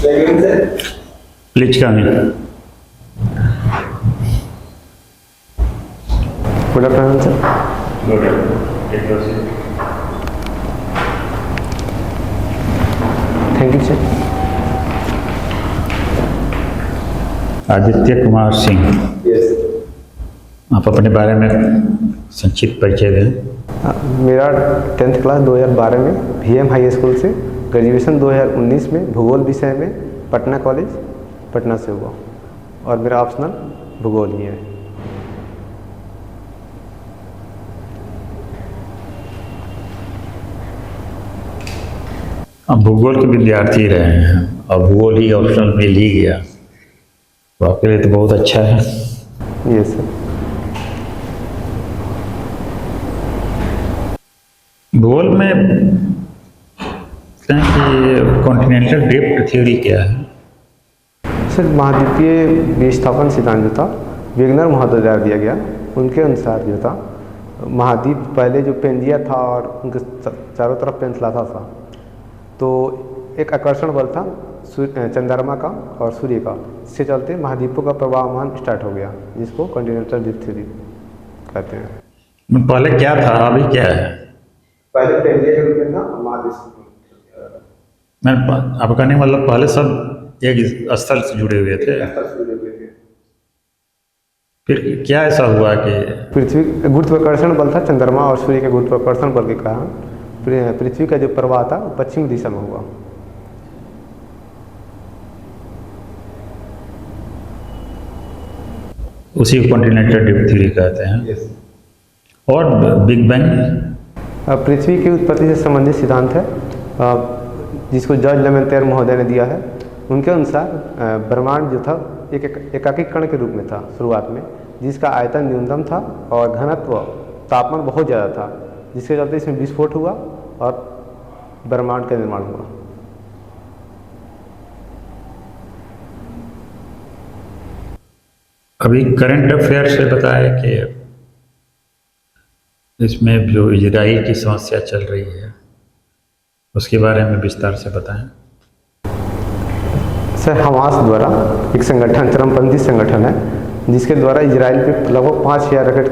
Please come in. Good afternoon sir. Thank you sir. Aditya Kumar Singh, आप अपने बारे में संक्षिप्त परिचय दें। मेरा 10th क्लास 2012 में VM हाई स्कूल से, ग्रेजुएशन 2019 में भूगोल विषय में पटना कॉलेज पटना से हुआ और मेरा ऑप्शनल भूगोल ही है। आप भूगोल के विद्यार्थी रहे हैं और भूगोल ही ऑप्शनल मिल ही गया, तो आपके लिए तो बहुत अच्छा है। ये सर। भूगोल में कि कॉन्टिनेंटल ड्रिफ्ट थ्योरी क्या है? सर, महाद्वीपीय विस्थापन सिद्धांत जो था वेगनर महोदय द्वारा दिया गया, उनके अनुसार जो था महाद्वीप पहले जो पेंजिया था और उनके चारों तरफ पेंसिलाता था, तो एक आकर्षण बल था चंद्रमा का और सूर्य का, इसके चलते महाद्वीपों का प्रवाहमान स्टार्ट हो गया, जिसको कॉन्टिनेंटल ड्रिफ्ट थ्योरी कहते हैं। पहले क्या था अभी क्या है? पहले पेंजिया के रूप में था महाद्वीप। मैं आपका कहने का मतलब पहले सब एक स्थल से जुड़े हुए थे, फिर क्या ऐसा हुआ कि पृथ्वी गुरुत्वाकर्षण बल था चंद्रमा और सूर्य के गुरुत्वाकर्षण बल के कारण पृथ्वी का जो प्रवाह था पश्चिम दिशा में हुआ। उसी को कॉन्टिनेंटल ड्रिफ्ट थ्योरी कहते हैं। और बिग बैंग पृथ्वी की उत्पत्ति से संबंधित सिद्धांत है, जिसको जॉर्ज लेमेंटेयर महोदय ने दिया है। उनके अनुसार ब्रह्मांड जो था एक एकाकी कण के रूप में था शुरुआत में, जिसका आयतन न्यूनतम था और घनत्व तापमान बहुत ज़्यादा था, जिसके चलते इसमें विस्फोट हुआ और ब्रह्मांड का निर्माण हुआ। अभी करंट अफेयर से बताया कि इसमें जो इजराइल की समस्या चल रही है उसके बारे में विस्तार से बताएं। सर, हमास द्वारा एक संगठन, चरमपंथी संगठन है, जिसके द्वारा इजराइल पे लगभग 5000 रॉकेट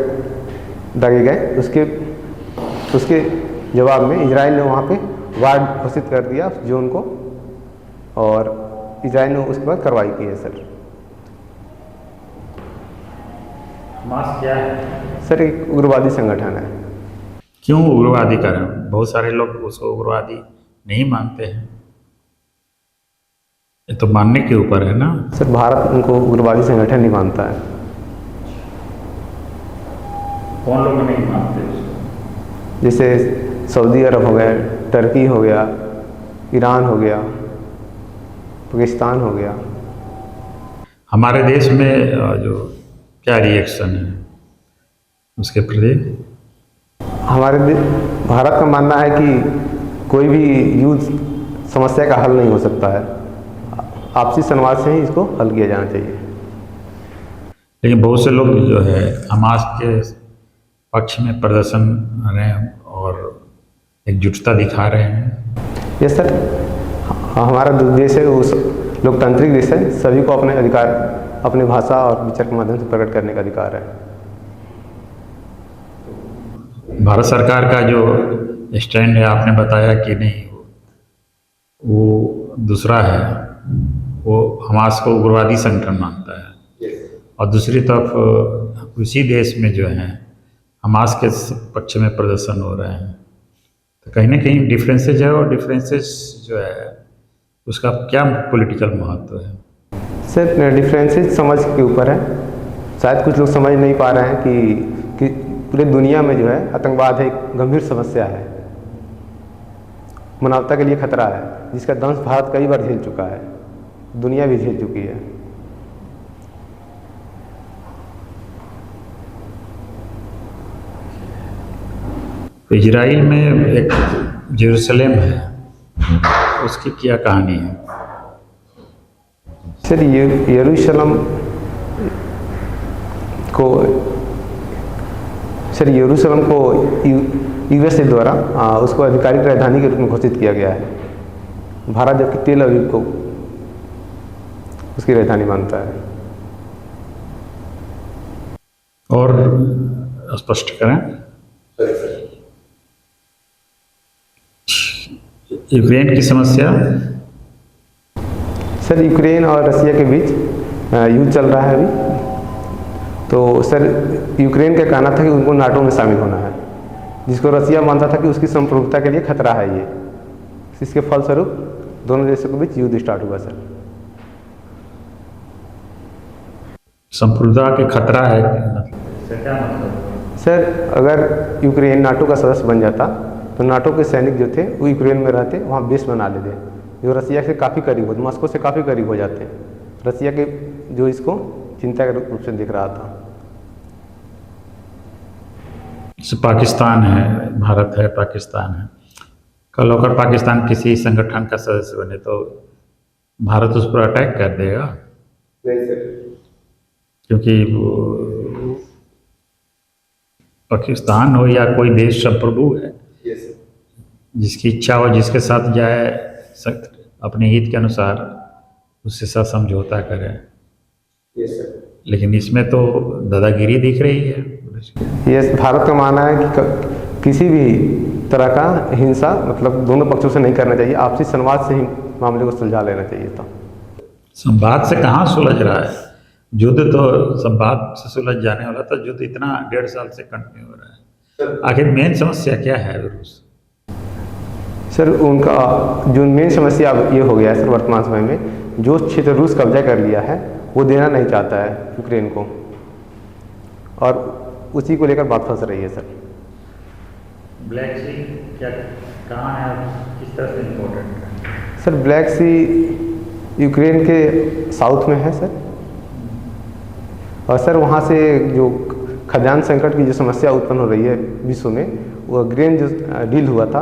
दागे गए। उसके जवाब में इजराइल ने वहाँ पे वार घोषित कर दिया उस जोन को, और इजराइल ने उसके बाद कार्रवाई की है। सर, हमास क्या है? सर, एक उग्रवादी संगठन है। क्यों उग्रवादी कर रहे हैं? बहुत सारे लोग उसको उग्रवादी नहीं मानते हैं, ये तो मानने के ऊपर है ना। सर, भारत उनको उग्रवादी संगठन नहीं मानता है। कौन लोग नहीं मानते उसको? जैसे सऊदी अरब हो गया, टर्की हो गया, ईरान हो गया, पाकिस्तान हो गया। हमारे देश में जो क्या रिएक्शन है उसके प्रति? भारत का मानना है कि कोई भी युद्ध समस्या का हल नहीं हो सकता है, आपसी संवाद से ही इसको हल किया जाना चाहिए। लेकिन बहुत से लोग जो है हमास के पक्ष में प्रदर्शन रहे हैं और एकजुटता दिखा रहे हैं। यस सर, हमारा देश है उस लोकतांत्रिक देश है, सभी को अपने अधिकार, अपनी भाषा और विचार के माध्यम से प्रकट करने का अधिकार है। भारत सरकार का जो स्टैंड है आपने बताया कि नहीं, वो दूसरा है, वो हमास को उग्रवादी संगठन मानता है। और दूसरी तरफ उसी देश में जो है हमास के पक्ष में प्रदर्शन हो रहे हैं, तो कहीं ना कहीं डिफरेंसेज है, और डिफरेंसेस जो है उसका क्या पॉलिटिकल महत्व है? सर, डिफरेंसेस समझ के ऊपर है। शायद कुछ लोग समझ नहीं पा रहे हैं कि पूरे दुनिया में जो है आतंकवाद है, एक गंभीर समस्या है, मानवता के लिए खतरा है, जिसका दंश भारत कई बार झेल चुका है, दुनिया भी झेल चुकी है। तो इजराइल में एक जेरूसलेम है, उसकी क्या कहानी है? सर, यरूशलेम को यूएसए द्वारा उसको आधिकारिक राजधानी के रूप में घोषित किया गया है। भारत जबकि तेल अवीव को उसकी राजधानी मानता है। और स्पष्ट करें। यूक्रेन की समस्या। सर यूक्रेन और रसिया के बीच युद्ध चल रहा है अभी। तो सर यूक्रेन का कहना था कि उनको नाटो में शामिल होना है, जिसको रसिया मानता था कि उसकी संप्रभुता के लिए खतरा है ये। इसके फलस्वरूप दोनों देशों के बीच युद्ध स्टार्ट हुआ सर। संप्रभुता के खतरा है इसका क्या मतलब? सर अगर यूक्रेन नाटो का सदस्य बन जाता तो नाटो के सैनिक जो थे वो यूक्रेन में रहते, वहाँ बेस बना लेते, जो रसिया से काफ़ी करीब हो, मॉस्को से काफ़ी करीब हो जाते हैं। रसिया के जो इसको चिंता के रूप से दिख रहा था। जैसे पाकिस्तान है, भारत है, पाकिस्तान है। कल होकर पाकिस्तान किसी संगठन का सदस्य बने तो भारत उस पर अटैक कर देगा? नहीं सर। क्योंकि वो पाकिस्तान हो या कोई देश संप्रभु है, जिसकी इच्छा हो जिसके साथ जाए, अपने हित के अनुसार उसके साथ समझौता करे। लेकिन इसमें तो दादागिरी दिख रही है। ये भारत का मानना है कि किसी भी तरह का हिंसा मतलब दोनों पक्षों से नहीं करना चाहिए, आपसी संवाद से ही मामले को सुलझा लेना चाहिए था। संवाद से कहाँ सुलझ रहा है? युद्ध तो संवाद से सुलझ जाने वाला था, युद्ध इतना 1.5 साल से कंटिन्यू हो रहा है। आखिर मेन समस्या क्या है रूस? सर उनका जो मेन समस्या अब ये हो गया है सर, वर्तमान समय में जो क्षेत्र रूस कब्जा कर लिया है वो देना नहीं चाहता है यूक्रेन को, और उसी को लेकर बात फंस रही है सर। ब्लैक सी क्या कहाँ है, किस तरह से इम्पोर्टेंट है? सर ब्लैक सी यूक्रेन के साउथ में है सर, और सर वहाँ से जो खाद्यान्न संकट की जो समस्या उत्पन्न हो रही है विश्व में, वो ग्रेन जो डील हुआ था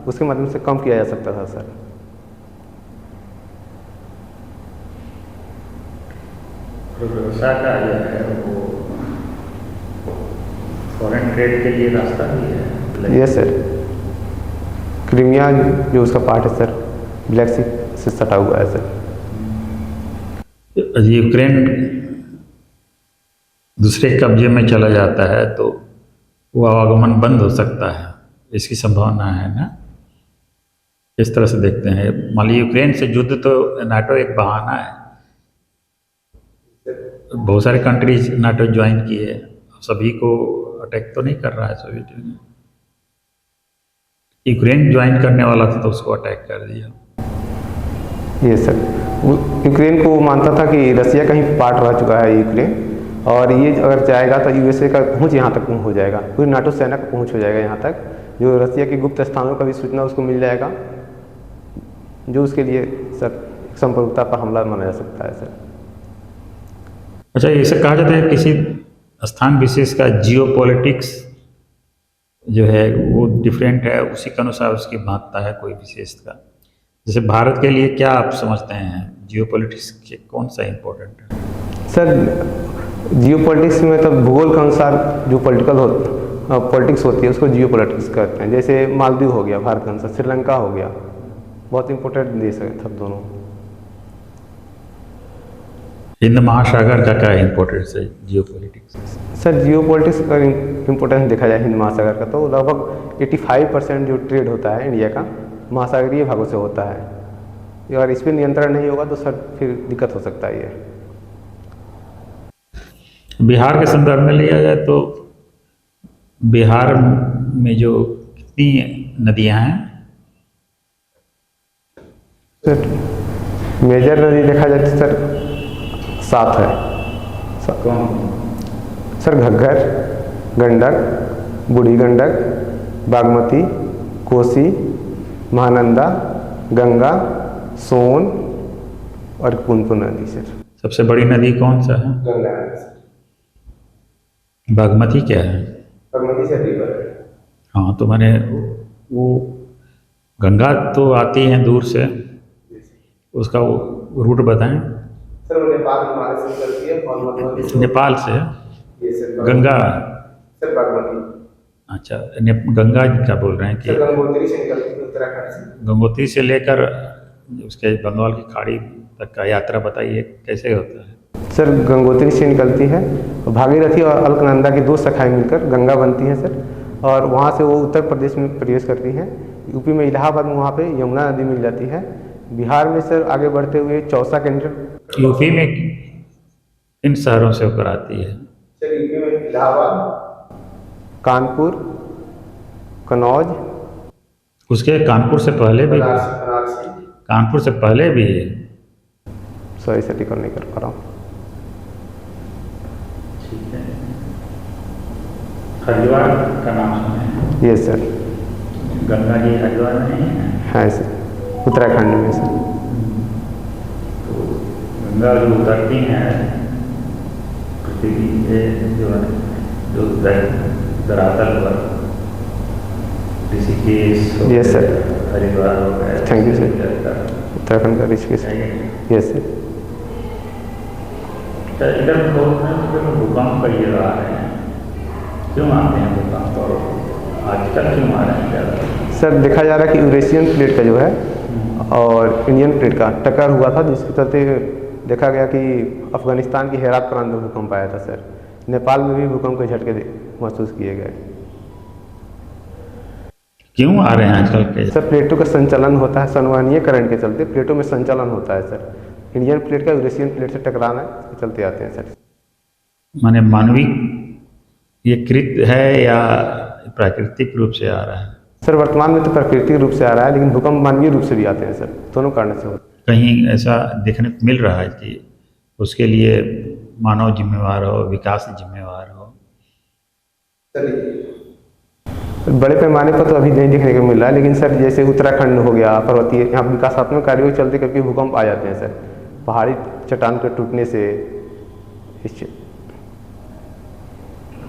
उसके माध्यम से कम किया जा सकता था सर। व्यवसाय का जो है वो फॉरेन ट्रेड के लिए रास्ता भी है। यस सर, क्रीमिया जो उसका पार्ट है सर ब्लैक सी से सटा हुआ है सर। यूक्रेन दूसरे कब्जे में चला जाता है तो वो आवागमन बंद हो सकता है, इसकी संभावना है ना? इस तरह से देखते हैं। मान लीजिए यूक्रेन से युद्ध तो नाटो एक बहाना है, बहुत सारे कंट्रीज नाटो ज्वाइन किए, सभी को अटैक तो नहीं कर रहा है सोवियत यूनियन। यूक्रेन ज्वाइन करने वाला था तो उसको अटैक कर दिया। ये सर यूक्रेन को मानता था कि रसिया का ही पार्ट रह चुका है यूक्रेन, और ये अगर जाएगा तो यूएसए का पहुंच यहाँ तक हो जाएगा, पूरी नाटो सेना का पहुंच हो जाएगा यहाँ तक, जो रसिया के गुप्त स्थानों का भी सूचना उसको मिल जाएगा, जो उसके लिए सर संप्रभुता पर हमला माना जा सकता है सर। अच्छा, ऐसे कहा जाता है किसी स्थान विशेष का जियोपॉलिटिक्स जो है वो डिफरेंट है, उसी के अनुसार उसकी महत्ता है कोई विशेष का। जैसे भारत के लिए क्या आप समझते हैं जियोपॉलिटिक्स के कौन सा इम्पोर्टेंट है? सर जियोपॉलिटिक्स में तो भूगोल के अनुसार जो पॉलिटिक्स होती है उसको जियोपॉलिटिक्स कहते हैं। जैसे मालदीव हो गया भारत के अनुसार, श्रीलंका हो गया, बहुत इंपॉर्टेंट देश है सब दोनों। हिंद महासागर का क्या इम्पोर्टेंस है जियोपॉलिटिक्स? सर जियोपॉलिटिक्स का इम्पोर्टेंस देखा जाए हिंद महासागर का तो लगभग 85% जो ट्रेड होता है इंडिया का महासागरीय भागों से होता है। अगर इस पर नियंत्रण नहीं होगा तो सर फिर दिक्कत हो सकता है। ये बिहार के संदर्भ में लिया जाए तो बिहार में जो कितनी नदियां हैं? सर मेजर नदी देखा जाए तो सर 7 है। सर घग्गर, गंडक, बूढ़ी गंडक, बागमती, कोसी, महानंदा, गंगा, सोन और पुनपुन नदी सर। सबसे बड़ी नदी कौन सा है? गंगा है। बागमती क्या है? बागमती से रिवर है। हाँ, तो मैंने वो गंगा तो आती है दूर से, उसका वो रूट बताएं। सर वो नेपाल हिमालय से चलती है और मधुबनी से। नेपाल से ये सर गंगा? सर बागमती। अच्छा, गंगा क्या बोल रहे हैं कि गंगोत्री से निकलती है उत्तराखंड से। गंगोत्री से लेकर उसके बंगाल की खाड़ी तक का यात्रा बताइए, कैसे होता है? सर गंगोत्री से निकलती है, भागीरथी और अलकनंदा की दो शाखाएं मिलकर गंगा बनती हैं सर, और वहाँ से वो उत्तर प्रदेश में प्रवेश करती हैं। यूपी में इलाहाबाद में वहाँ पे यमुना नदी मिल जाती है। बिहार में सर आगे बढ़ते हुए चौसा केंद्र। यूपी में किन शहरों से होकर आती है? सर यूपी में इलाहाबाद, कानपुर, कन्नौज, उसके कानपुर से पहले भी, कानपुर से पहले भी है। सॉरी सर टिकट नहीं कर पा रहा हूँ। ठीक है। हरिद्वार का नाम सुने हैं? ये सर गंगा जी हरिद्वार में है सर, उत्तराखंड में सर। तो गंगा जो उतरती हैं पृथ्वी के जो है, जो धरातल पर, ऋषिकेश हो यस सर, हरिद्वार हो गया। Thank you sir. उत्तराखंड का ऋषिकेश, यस सर। तो इधर भूकंप का ये रहा है, क्यों आते हैं भूकंप और आजकल क्यों आ रहे हैं ज़्यादा? सर देखा जा रहा है कि यूरेशियन प्लेट का जो है और इंडियन प्लेट का टक्कर हुआ था, जिसके चलते देखा गया कि अफगानिस्तान की हेरात प्रांत में भूकंप आया था सर। नेपाल में भी भूकंप के झटके महसूस किए गए। क्यों आ रहे हैं आजकल के? सर प्लेटों का संचालन होता है, संवहनीय करंट के चलते प्लेटों में संचालन होता है सर। इंडियन प्लेट का यूरेशियन प्लेट से टकराना के चलते आते हैं सर। माने मानवीय ये कृत है या प्राकृतिक रूप से आ रहा है? सर वर्तमान में तो प्राकृतिक रूप से आ रहा है, लेकिन भूकंप मानवीय रूप से भी आते हैं सर, दोनों कारण से होते हैं। कहीं ऐसा देखने को मिल रहा है कि उसके लिए मानव जिम्मेवार हो, विकास जिम्मेवार हो? बड़े पैमाने पर तो अभी नहीं देखने को मिल रहा है, लेकिन सर जैसे उत्तराखंड हो गया पर्वतीय, यहाँ विकासात्मक कार्यों के चलते कभी भूकंप आ जाते हैं सर, पहाड़ी चट्टान के टूटने से।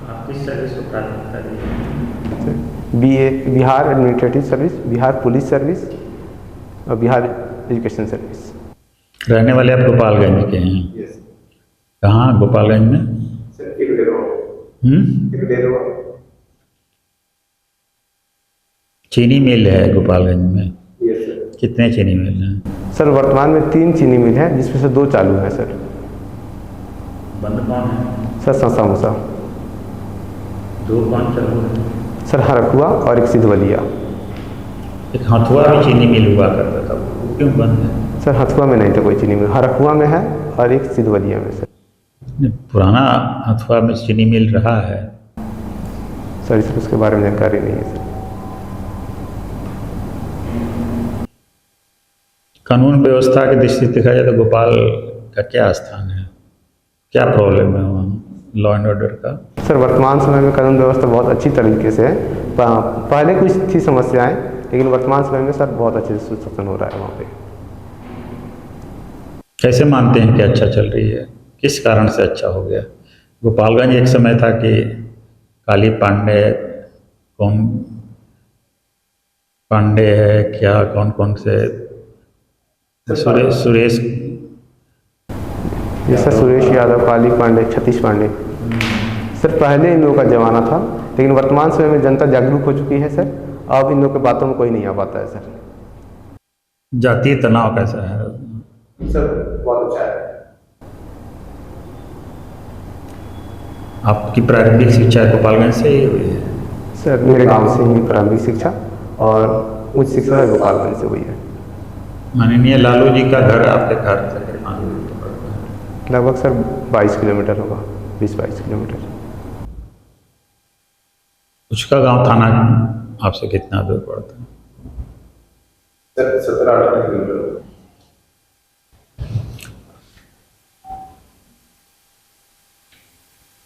आप किस सर्विस को प्राथमिकता देंगे? Bihar administrative service, Bihar police service और बिहार एजुकेशन सर्विस। रहने वाले आप गोपालगंज के हैं? यस। कहाँ गोपालगंज में? चीनी मिल है गोपालगंज में? Yes sir. कितने चीनी मिल हैं? सर वर्तमान में 3 चीनी मिल हैं, जिसमें से 2 चालू हैं सर। बंद कौन है? सर संसा मूसा। 2 कौन चालू है? सर हरखुआ और एक सिद्धवलिया। एक हथुआ भी चीनी मिल हुआ करता था, वो क्यों बंद है? सर हथुआ में नहीं था कोई चीनी मिल, हरखुआ में है और एक सिद्धवलिया में सर। पुराना हथुआ में चीनी मिल रहा है सर इस उसके बारे में जानकारी नहीं है सर। कानून व्यवस्था की दृष्टि से देखा जाए तो भोपाल का क्या स्थान है, क्या प्रॉब्लम है वहाँ लॉ एंड ऑर्डर का? सर वर्तमान समय में कानून व्यवस्था बहुत अच्छी तरीके से है। पहले कुछ थी समस्याएं, लेकिन वर्तमान समय में सर बहुत अच्छे से सुशासन हो रहा है वहाँ पे। कैसे मानते हैं कि अच्छा चल रही है, किस कारण से अच्छा हो गया? गोपालगंज एक समय था कि काली पांडे, कौन पांडे है क्या, कौन कौन से, सुरेश जैसा सुरेश यादव, काली पांडे, सतीश पांडे, सर पहले इन लोगों का जमाना था, लेकिन वर्तमान समय में जनता जागरूक हो चुकी है सर। अब इन लोगों की बातों में कोई नहीं आ पाता है सर। जातीय तनाव कैसा है? सर बहुत अच्छा है। आपकी प्रारंभिक शिक्षा गोपालगंज से ही हुई है? सर मेरे गांव से ही प्रारंभिक शिक्षा और उच्च शिक्षा गोपालगंज से हुई है। माननीय लालू जी का घर आपके घर से कितना दूर पड़ता है? लगभग सर 22 किलोमीटर होगा, 20-22 किलोमीटर। उसका गांव थाना आपसे कितना दूर पड़ता है? Sir 17-18 kilometre.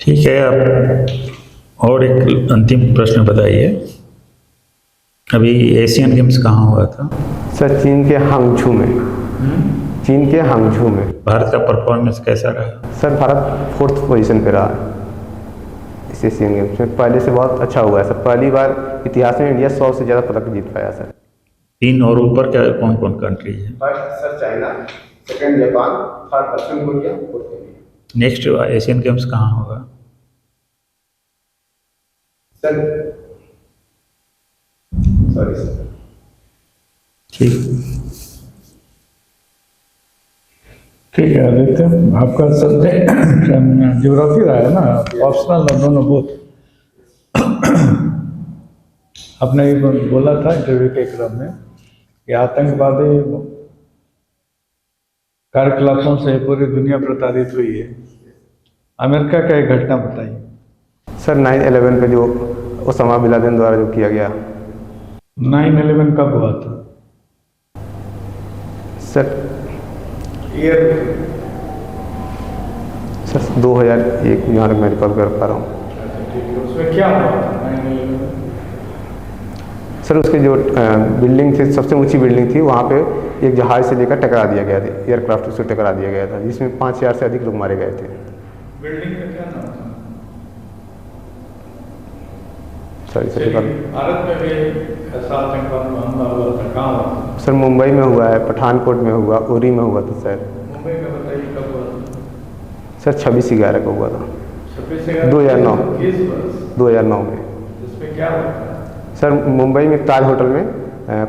ठीक है, अब और एक अंतिम प्रश्न बताइए, अभी एशियन गेम्स कहाँ हुआ था? सर चीन के हांगझू में। चीन के हांगझू में। भारत का परफॉर्मेंस कैसा रहा? सर भारत 4th पोजीशन पे रहा है इस एशियन गेम्स में। पहले से बहुत अच्छा हुआ है सर, पहली बार इतिहास में इंडिया 100 से ज़्यादा पदक जीत पाया सर। 3 और ऊपर क्या कौन कौन कंट्री है? First sir China, second Japan, third दक्षिण Korea, fourth India. Next Asian Games कहाँ होगा? Sir sorry sir. ठीक। ठीक है आदित्य, आपका सब्जेक्ट ज्योग्राफी रहा है ना, ऑप्शनल और दोनों बोथ। आपने ये बोला था इंटरव्यू के क्रम में कि आतंकवादी कार्यकलापों से पूरी दुनिया प्रताड़ित हुई है। अमेरिका का एक घटना बताइए। सर 9/11 पे जो ओसामा बिन लादेन द्वारा जो किया गया। 9/11 कब हुआ था? सर ईयर सर 2001 जहाँ तक मैं रिकॉल कर पा रहा हूँ। उसमें क्या हुआ था 9/11? सर उसकी जो बिल्डिंग थी, सबसे ऊंची बिल्डिंग थी, वहाँ पे एक जहाज से लेकर टकरा दिया गया था, एयरक्राफ्ट से टकरा दिया गया था, जिसमें 5000 से अधिक लोग मारे गए थे। बिल्डिंग का क्या नाम था? सर सर भारत में भी ऐसा आतंकवाद हमला हुआ था, कहाँ हुआ था? सर मुंबई में हुआ है, पठानकोट में हुआ, उरी में हुआ था सर। मुंबई का बताइए कब हुआ था? सर 26/11 को हुआ था, 2009 2009 में। इसमें क्या हुआ था? सर मुंबई में ताज होटल में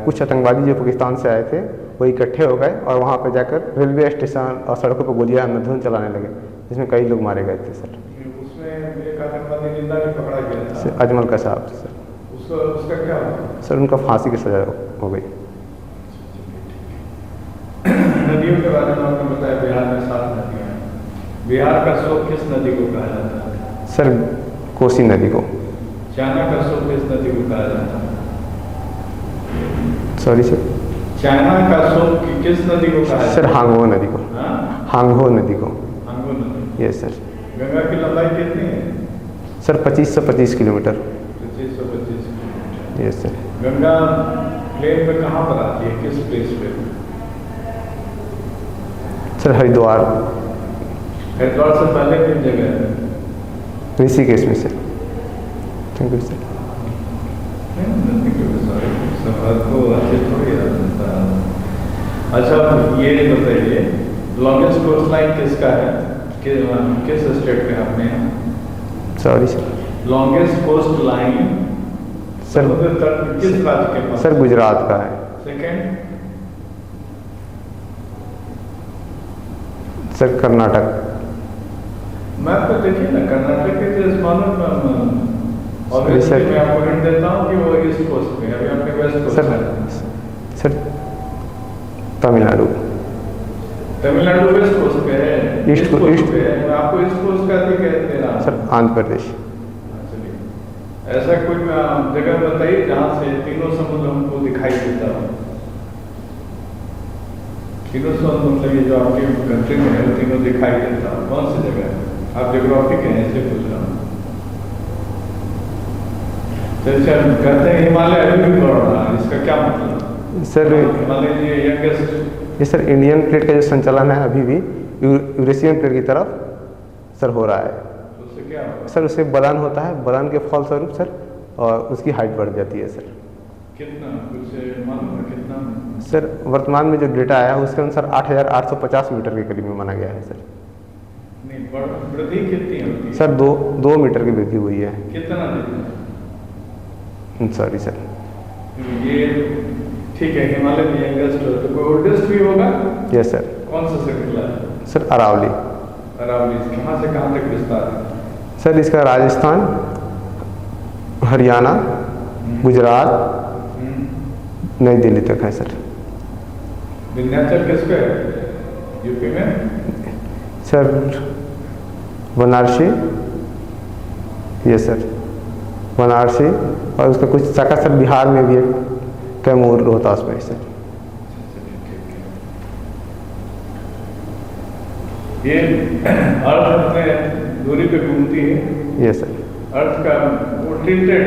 कुछ आतंकवादी जो पाकिस्तान से आए थे वो इकट्ठे हो गए और वहाँ पर जाकर रेलवे स्टेशन और सड़कों पर गोलियां अंधाधुंध चलाने लगे, जिसमें कई लोग मारे गए थे सर। उसमें एक आतंकवादी जिंदा भी पकड़ा गया था, सर अजमल का साहब सर। उसका क्या हुआ? सर उनका फांसी की सजा हो गई। नदियों के बारे में आपने बताया, बिहार में 7 नदियाँ हैं। बिहार का शोक किस नदी को कहा जाता है? सर कोसी नदी को। चाइना का शोक किस नदी को कहा जाता है? Sorry sir. चाइना का शोक किस नदी को कहा जाता सर है? हांगहो नदी को। हाँ? हांगहो नदी को। हांगो नदी। Yes sir. गंगा की लंबाई कितनी है? Sir 2525 kilometre. 2525 kilometre. Yes sir. Ganga plain पे कहाँ पर आती है, किस प्लेस पे? सर हरिद्वार। हरिद्वार से पहले किन जगह है? ऋषिकेश में सर। Thank you sir. सवाल को अच्छे थोड़ी आता है। अच्छा ये बताइए, लॉन्गेस्ट कोस्ट लाइन किसका है, किस स्टेट में अपने? Sorry sir. Longest coast line sir किस राज्य के पास? सर गुजरात का है। सेकंड? सर कर्नाटक। मैप पे देखिए ना, कर्नाटक के मालूम। और सर मैं आपको हिंट देता हूँ कि वो ईस्ट कोस्ट पे, अभी आपके वेस्ट कोस्ट सर है। Sir Tamil Nadu. Tamil Nadu west coast पे है, ईस्ट पे है। मैं आपको ईस्ट कोस्ट का भी कह दे रहा हूँ। सर आंध्र प्रदेश। चलिए ऐसा कोई जगह बताइए जहाँ से तीनों समुद्र हमको दिखाई देता हो। तीनों समुद्र मतलब ये जो आपकी कंट्री में है तीनों दिखाई देता हो, कौन सी जगह है? आप ज्योग्राफी के हैं इसलिए पूछ रहा हूँ। जैसे हम कहते हैं हिमालय अभी भी बढ़ रहा है, इसका क्या मतलब? सर हिमालय ये यंगेस्ट। ये सर इंडियन प्लेट का जो संचालन है अभी भी यूरेशियन प्लेट की तरफ सर हो रहा है। तो उससे क्या होगा? सर उससे बलन होता है, बलन के फलस्वरूप सर और उसकी हाइट बढ़ जाती है सर। कितना कुछ मालूम है कितना? सर वर्तमान में जो डेटा आया है उसके अनुसार 8850 मीटर के करीब में माना गया है सर। नहीं, वृद्धि कितनी होती है? सर 2 मीटर की वृद्धि हुई है। कितना देते हैं? Sorry sir. ये ठीक है, हिमालय में यंगेस्ट हो तो कोई ओल्डेस्ट भी होगा? Yes sir. कौन सा से निकला है? सर अरावली। अरावली कहाँ से कहाँ तक विस्तार है? सर इसका राजस्थान, हरियाणा, गुजरात, नई दिल्ली तक है सर। विंध्याचल किस पे है? यूपी में? Sir Banarasi. Yes sir Banarasi, और उसका कुछ शाखा सर बिहार में भी एक कैमूर रोहतास में है सर। ये अर्थ अपने दूरी पे घूमती है। Yes sir. अर्थ का वो टिल्टेड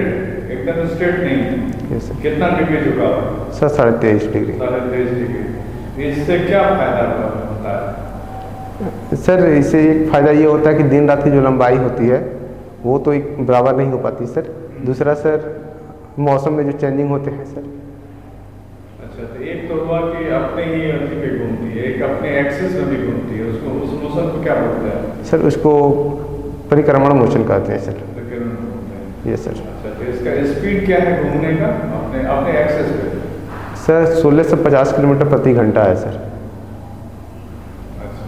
एकदम स्ट्रेट नहीं है। Yes sir. कितना डिग्री झुका हुआ? Sir 23.5 degree. 23.5 डिग्री। इससे क्या फायदा होता है? सर इससे एक फ़ायदा ये होता है कि दिन रात की जो लंबाई होती है वो तो एक बराबर नहीं हो पाती सर। दूसरा सर मौसम में जो चेंजिंग होते हैं सर। अच्छा, तो एक तो हुआ कि अपने ही अर्थी पे घूमती है, एक अपने एक्सिस में भी घूमती है, उसको उस मोशन को क्या बोलते हैं? सर उसको परिक्रमण मोशन कहते हैं सर। परिक्रमण बोलते हैं। Yes sir. अच्छा, तो इसका स्पीड क्या है घूमने का अपने अपने एक्सिस पे? सर 16 से 50 किलोमीटर प्रति घंटा है सर। अच्छा,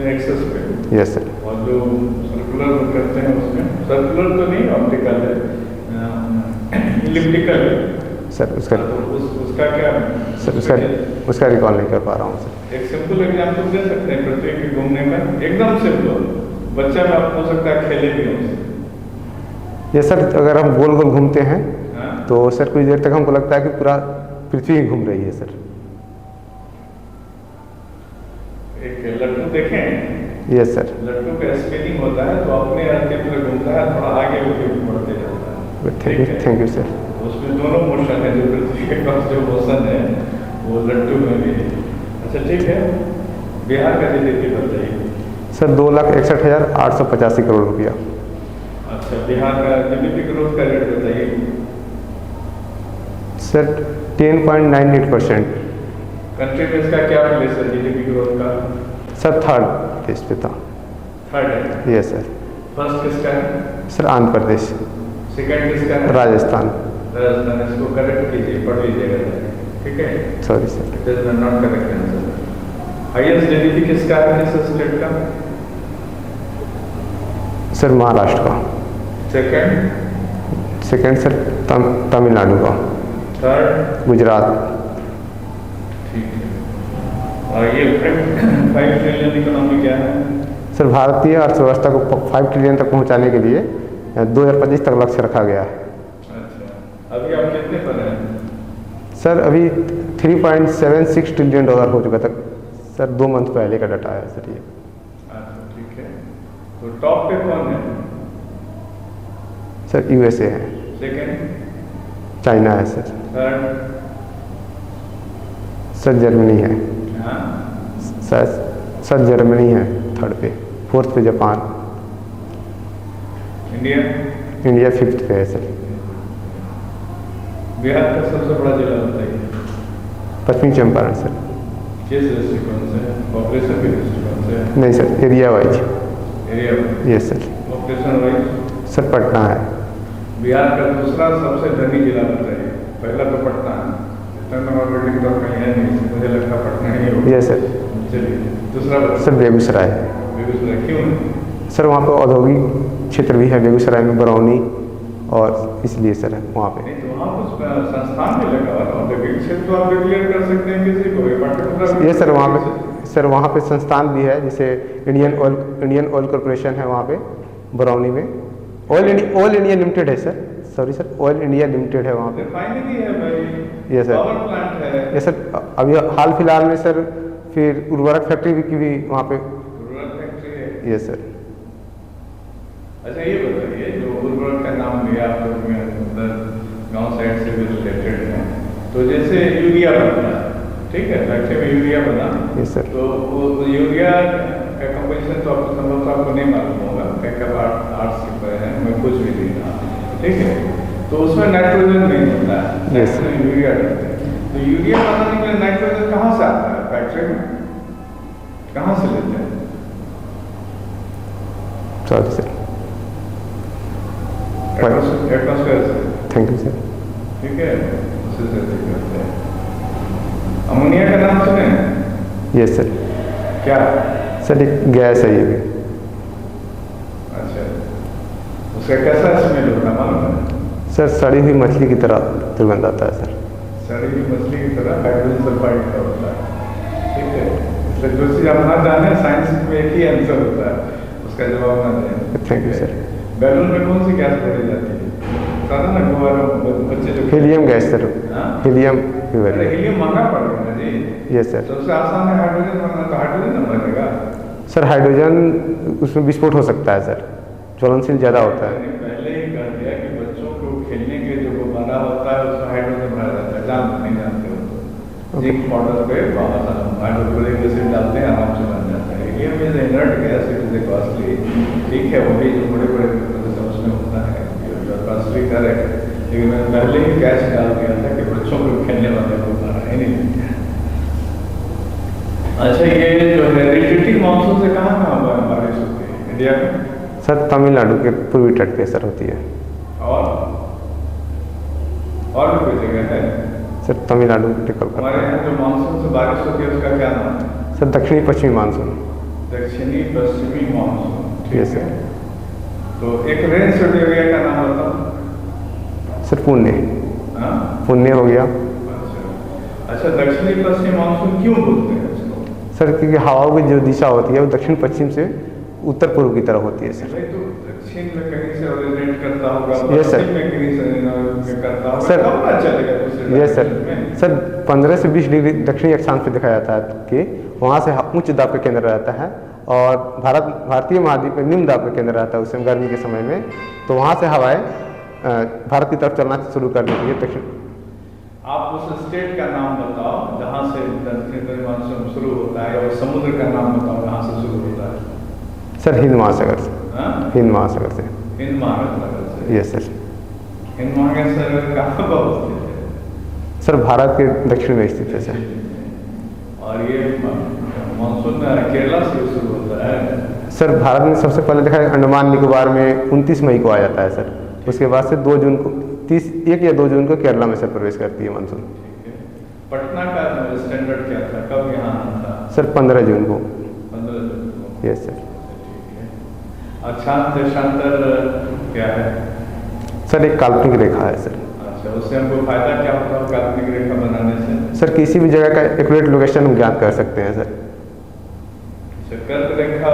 अपने एक्सेस पे। Yes sir. और जो सर्कुलर करते हैं उसमें, सर्कुलर तो नहीं, ऑप्टिकल है, इलिप्टिकल है सर उसका तो उसका क्या सर उसका रिकॉल नहीं कर पा रहा हूँ सर। एक सिंपल एग्जाम्पल दे सकते हैं पृथ्वी के घूमने का, एकदम सिंपल, बच्चा में आप हो सकता है खेले भी हमसे। ये सर अगर हम गोल गोल घूमते हैं हाँ? तो सर कुछ देर तक हमको लगता है कि पूरा पृथ्वी ही घूम रही है सर। एक लड्डू देखें, यस सर। लड्डू का स्पिनिंग होता है तो अपने अर्थ पर घूमता है, थोड़ा आगे बढ़ते जाता है। ठीक है? Thank you sir. उसमें दोनों मोशन है, जो पृथ्वी के पास जो मोशन है वो लड्डू में भी है। अच्छा ठीक है, बिहार का जीडीपी बताइए। सर 2,61,885 करोड़ रुपया। अच्छा, बिहार का जीडीपी ग्रोथ का रेट बताइए। सर 10.98%। कंट्री में इसका क्या प्लेस है जीडीपी ग्रोथ का? सर थर्ड देश पे था। थर्ड है। Yes sir. फर्स्ट किसका है? सर आंध्र प्रदेश। सेकंड किसका है? राजस्थान। राजस्थान। इसको करेक्ट कीजिए, पढ़ लीजिएगा, ठीक है? Sorry sir. It is not correct answer. Highest GDP किसका है, किस स्टेट का? सर महाराष्ट्र का। सेकंड सर तमिलनाडु का। थर्ड गुजरात। ठीक है। और ये 5 ट्रिलियन इकोनॉमी क्या है? सर भारतीय अर्थव्यवस्था को 5 ट्रिलियन तक पहुंचाने के लिए 2025 तक लक्ष्य रखा गया है। अच्छा, अभी आप कितने पर हैं? सर अभी $3.76 ट्रिलियन हो चुका था सर, 2 मंथ पहले का डाटा है सर ये। अच्छा ठीक है, तो टॉप पे कौन है? सर यूएसए है। सेकंड? चाइना है सर। थर्ड? सर जर्मनी है। हाँ? सर जर्मनी है थर्ड पे। फोर्थ पे जापान। इंडिया? इंडिया 5th पे है सर। बिहार का सबसे बड़ा जिला बताइए। पश्चिमी चंपारण सर। किस दृष्टिकोण से? पॉपुलेशन के दृष्टिकोण से? नहीं sir, area wise. Area wise? Yes sir. Population wise? Sir Patna है। बिहार का दूसरा सबसे धनी जिला बताइए। पहला तो पटना है, बिल्डिंग तो कहीं है नहीं, मुझे लगता पटना ही होगा। Yes sir. चलिए दूसरा बताइए। सर बेगूसराय है। बेगूसराय क्यों? सर वहाँ पे औद्योगिक क्षेत्र भी है बेगूसराय में, बरौनी, और इसलिए सर है वहाँ पे। नहीं तो वहाँ कुछ संस्थान भी लगा हुआ है, औद्योगिक क्षेत्र तो आप डिक्लेयर कर सकते हैं किसी को भी, पार्टिकुलर। ये सर वहाँ पे संस्थान भी है, जैसे इंडियन ऑयल कॉरपोरेशन है वहाँ पे बरौनी में। ऑयल इंडिया लिमिटेड है sir, sorry sir, oil India limited है वहाँ पे। रिफाइनरी है भाई। ये सर। पावर प्लांट है। ये सर अभी हाल फिलहाल में सर फिर उर्वरक फैक्ट्री की भी वहाँ पे। उर्वरक फैक्ट्री है। ये सर। अच्छा ये बताइए, जो उर्वरक का नाम लिया आप लोग में, गाँव साइड से भी रिलेटेड है, तो जैसे यूरिया बनता है, ठीक है, फैक्ट्री में यूरिया बना, यस सर। तो वो यूरिया का कंपोजिशन तो आपको संभवतः आपको नहीं मालूम होगा, क्या आर्ट्स के पर है, मैं कुछ भी नहीं रहा, ठीक है, तो उसमें नाइट्रोजन नहीं होता है। Yes sir. यूरिया डालते हैं, तो यूरिया बनाने के लिए नाइट्रोजन कहाँ से आता है? फैक्ट्री में कहाँ से लेते हैं? Sorry sir. एटमॉस्फेयर से। Thank you sir. ठीक है, उसी से करते हैं। अमोनिया का नाम सुने? Yes sir. क्या? सर एक गैस है ये भी। अच्छा, उसका कैसा स्मेल होता है मालूम है? सर सड़ी हुई मछली की तरह दुर्गंध आता है सर। सड़ी हुई मछली की तरह हाइड्रोजन सल्फाइड का होता है, ठीक है, इसलिए जो चीज़ आप ना जाने, साइंस में एक ही आंसर होता है, उसका जवाब ना दें। Thank you sir. बैलून में कौन सी गैस भरी जाती है? साधा ना गोवा बच्चे जो हीलियम गैस सर। हाँ? हीलियम अरे हीलियम महंगा पड़ेगा ना जी। Yes sir. सबसे आसान है हाइड्रोजन बनना, तो हाइड्रोजन ना बनेगा। सर हाइड्रोजन उसमें विस्फोट हो सकता है सर, ज्वलनशील ज़्यादा होता है। मैंने पहले ही कह दिया कि बच्चों को खेलने के जो गुब्बारा होता है उसमें हाइड्रोजन भरा जाता है, जान नहीं जानते हो, जिंक पाउडर पे हाइड्रोक्लोरिक एसिड डालते हैं, आराम से बन जाता है। Helium is inert gas, it is costly, ठीक है, वही जो बड़े बड़े उसमें होता है कॉस्टली करेक्ट, लेकिन मैंने पहले ही कैश डाल दिया था कि बच्चों को खेलने वाले गुब्बारा है नहीं। अच्छा ये जो हेरिडिटी मानसून से कहाँ बारिश होती है इंडिया में? सर तमिलनाडु के पूर्वी तट पे सर होती है। और भी कोई जगह है? सर तमिलनाडु टेकअप करता हमारे है। यहाँ जो मानसून से बारिश होती है उसका क्या नाम है? सर दक्षिणी पश्चिमी मानसून। दक्षिणी पश्चिमी मानसून, ठीक यस है। सर। तो एक रेन सिटी एरिया का नाम बताओ। सर पुणे, हाँ, पुणे हो गया। अच्छा, दक्षिणी पश्चिमी मानसून क्यों बोलते हैं इसको? सर क्योंकि हवाओं की जो दिशा होती है वो दक्षिण पश्चिम से उत्तर पूर्व की तरफ होती है सर। भाई तो दक्षिण में कहीं से ओरिजिनेट करता होगा, Yes, sir. पश्चिम में कहीं से करता होगा, Sir. कब पता चलेगा दूसरे यस सर। direction में? सर 15 से 20 डिग्री दक्षिणी अक्षांश पे दिखाया जाता है कि वहाँ से उच्च दाब का केंद्र रहता है और भारतीय महाद्वीप में निम्न दाब का केंद्र रहता है उस समय गर्मी के समय में, तो वहाँ से हवाएं भारत की तरफ चलना शुरू कर देती है दक्षिण। आप उस स्टेट का नाम बताओ जहाँ से दक्षिणी मानसून शुरू होता है, और समुद्र का नाम बताओ जहाँ से शुरू होता है। सर हिंद महासागर से। हाँ? हिंद महासागर से। हिंद महासागर से। Yes sir. हिंद महासागर कहाँ पर स्थित है? सर भारत के दक्षिण में स्थित है सर। और ये मानसून केरला से शुरू होता है। सर भारत में सबसे पहले देखा है अंडमान निकोबार में 29 मई को आ जाता है सर। उसके बाद से 2 जून को 1 या 2 जून को केरला में सर प्रवेश करती है मानसून। पटना का स्टैंडर्ड क्या था, कब यहाँ आना था? सर 15 जून को। 15 जून को। Yes sir. अक्षांश देशांतर क्या है? सर एक काल्पनिक रेखा है सर। अच्छा, उससे हमको फायदा क्या होता है काल्पनिक रेखा बनाने से? सर किसी भी जगह का एक्यूरेट लोकेशन हम ज्ञात कर सकते हैं सर। कर्क रेखा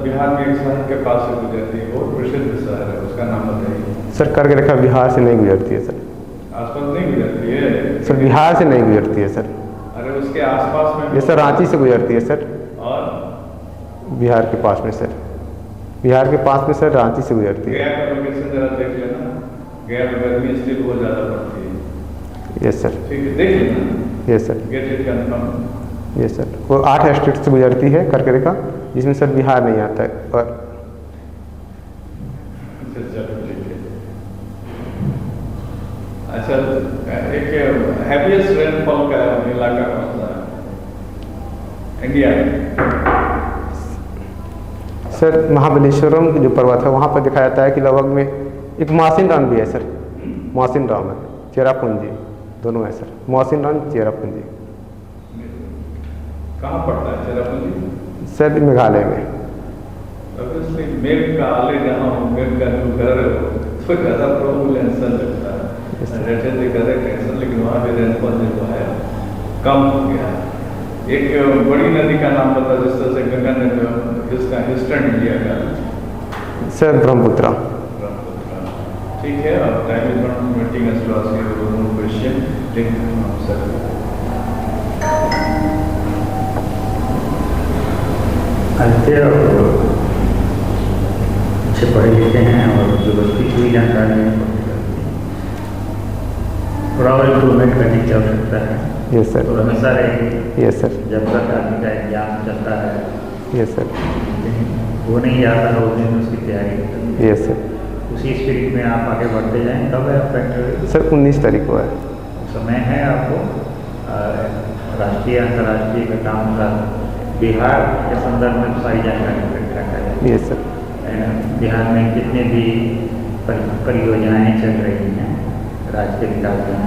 बिहार में एक शहर के पास से गुजरती है, बहुत प्रसिद्ध शहर है, उसका नाम बताइए। सर कर्क रेखा बिहार से नहीं गुजरती है सर। आसपास नहीं गुजरती है? सर बिहार से नहीं गुजरती है सर। अरे उसके आसपास में ये सर रांची से गुजरती है सर। और बिहार के पास में सर। बिहार के पास में सर रांची से गुजरती है। गया का लोकेशन जरा देख लेना, गया में गर्मी इसलिए बहुत ज़्यादा पड़ती है। Yes sir. ठीक है, देख लेना। Yes sir. Get it confirm. Yes sir. वो 8 स्टेट से गुजरती है कर्क रेखा, जिसमें सर बिहार नहीं आता है। और चलो ठीक है। अच्छा, एक हैवीएस्ट रेनफॉल का इलाका कौन सा है इंडिया में? सर महाबलेश्वरम जो पर्वत है वहाँ पर दिखाया जाता है कि लगभग में एक मौसिनराम भी है सर। मौसिनराम है, चेरापूंजी दोनों है सर। मौसिनराम चेरापूंजी। कहाँ पड़ता है चेरापूंजी? सर मेघालय में। ऑब्वियसली मेघ का आले जहाँ हो, मेघ का जो घर है तो ज़्यादा प्रॉब्लम लगता है। रहते थे घर टेंशन, लेकिन वहाँ पे रेनफॉल जो है कम हो गया है। एक बड़ी नदी का नाम बता जिस तरह से गंगा नदी जिसका ईस्टर्न इंडिया का। सर ब्रह्मपुत्रा। ठीक है, अब time is not permitting us to ask you one more question. Thank you sir. Aditya अच्छे पढ़े लिखे हैं और व्यवस्थित हुई जानकारी है, थोड़ा और इम्प्रूवमेंट करने की आवश्यकता है। Yes sir. तो हमेशा रहेगी। Yes sir. जब तक आदमी का एग्जाम चलता है, यस सर। वो नहीं जाता है, उस दिन उसकी तैयारी करनी है। Yes sir. उसी स्पिरिट में आप आगे बढ़ते जाएं। कब है आपका इंटरव्यू? सर 19 तारीख को है। समय है आपको राष्ट्रीय अंतर्राष्ट्रीय घटनाओं का बिहार के संदर्भ में सारी जानकारी इकट्ठा करें। Yes sir. बिहार में कितने भी परियोजनाएं चल रही हैं राज्य के विकास में।